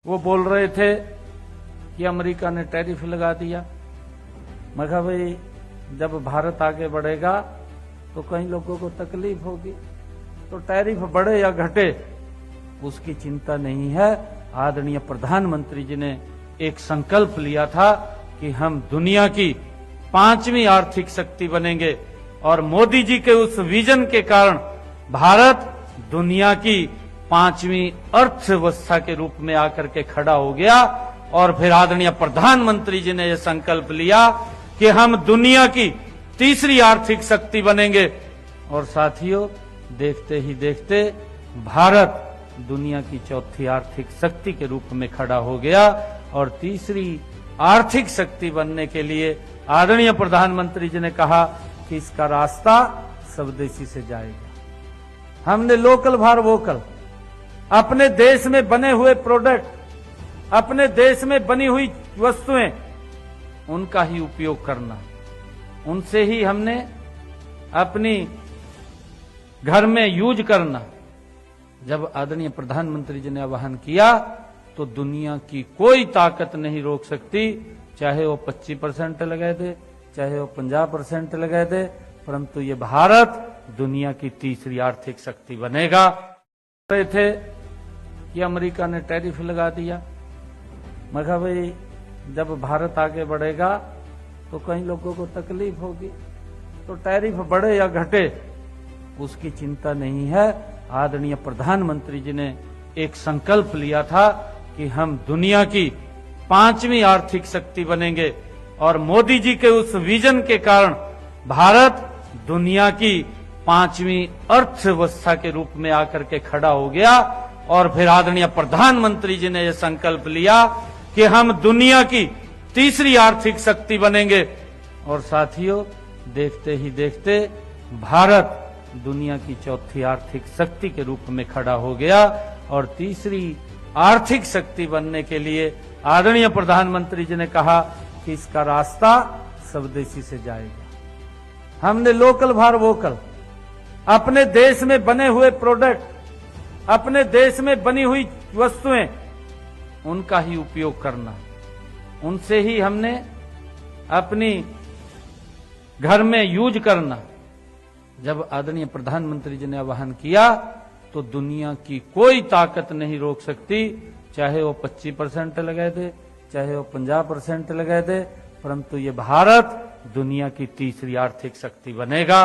वो बोल रहे थे कि अमेरिका ने टैरिफ लगा दिया। मैं कहा भाई जब भारत आगे बढ़ेगा तो कई लोगों को तकलीफ होगी, तो टैरिफ बढ़े या घटे उसकी चिंता नहीं है। आदरणीय प्रधानमंत्री जी ने एक संकल्प लिया था कि हम दुनिया की 5वीं आर्थिक शक्ति बनेंगे और मोदी जी के उस विजन के कारण भारत दुनिया की 5वीं अर्थव्यवस्था के रूप में आकर के खड़ा हो गया। और फिर आदरणीय प्रधानमंत्री जी ने यह संकल्प लिया कि हम दुनिया की 3री आर्थिक शक्ति बनेंगे। और साथियों, देखते ही देखते भारत दुनिया की 4थी आर्थिक शक्ति के रूप में खड़ा हो गया। और 3री आर्थिक शक्ति बनने के लिए आदरणीय प्रधानमंत्री जी ने कहा कि इसका रास्ता स्वदेशी से जाएगा। हमने लोकल फॉर वोकल, अपने देश में बने हुए प्रोडक्ट, अपने देश में बनी हुई वस्तुएं, उनका ही उपयोग करना, उनसे ही हमने अपनी घर में यूज करना। जब आदरणीय प्रधानमंत्री जी ने आह्वान किया तो दुनिया की कोई ताकत नहीं रोक सकती, चाहे वो 25% लगा दे, चाहे वो 50% लगा दे, परंतु ये भारत दुनिया की 3री आर्थिक शक्ति बनेगा। रहे थे कि अमेरिका ने टैरिफ लगा दिया। मैं कहा भाई जब भारत आगे बढ़ेगा तो कई लोगों को तकलीफ होगी, तो टैरिफ बढ़े या घटे उसकी चिंता नहीं है। आदरणीय प्रधानमंत्री जी ने एक संकल्प लिया था कि हम दुनिया की 5वीं आर्थिक शक्ति बनेंगे और मोदी जी के उस विजन के कारण भारत दुनिया की 5वीं अर्थव्यवस्था के रूप में आकर के खड़ा हो गया। और फिर आदरणीय प्रधानमंत्री जी ने यह संकल्प लिया कि हम दुनिया की 3री आर्थिक शक्ति बनेंगे। और साथियों, देखते ही देखते भारत दुनिया की 4थी आर्थिक शक्ति के रूप में खड़ा हो गया। और 3री आर्थिक शक्ति बनने के लिए आदरणीय प्रधानमंत्री जी ने कहा कि इसका रास्ता स्वदेशी से जाएगा। हमने लोकल फॉर वोकल, अपने देश में बने हुए प्रोडक्ट, अपने देश में बनी हुई वस्तुएं, उनका ही उपयोग करना, उनसे ही हमने अपनी घर में यूज करना। जब आदरणीय प्रधानमंत्री जी ने आह्वान किया तो दुनिया की कोई ताकत नहीं रोक सकती, चाहे वो 25% लगा दे, चाहे वो 50% लगा दे, परंतु ये भारत दुनिया की 3री आर्थिक शक्ति बनेगा।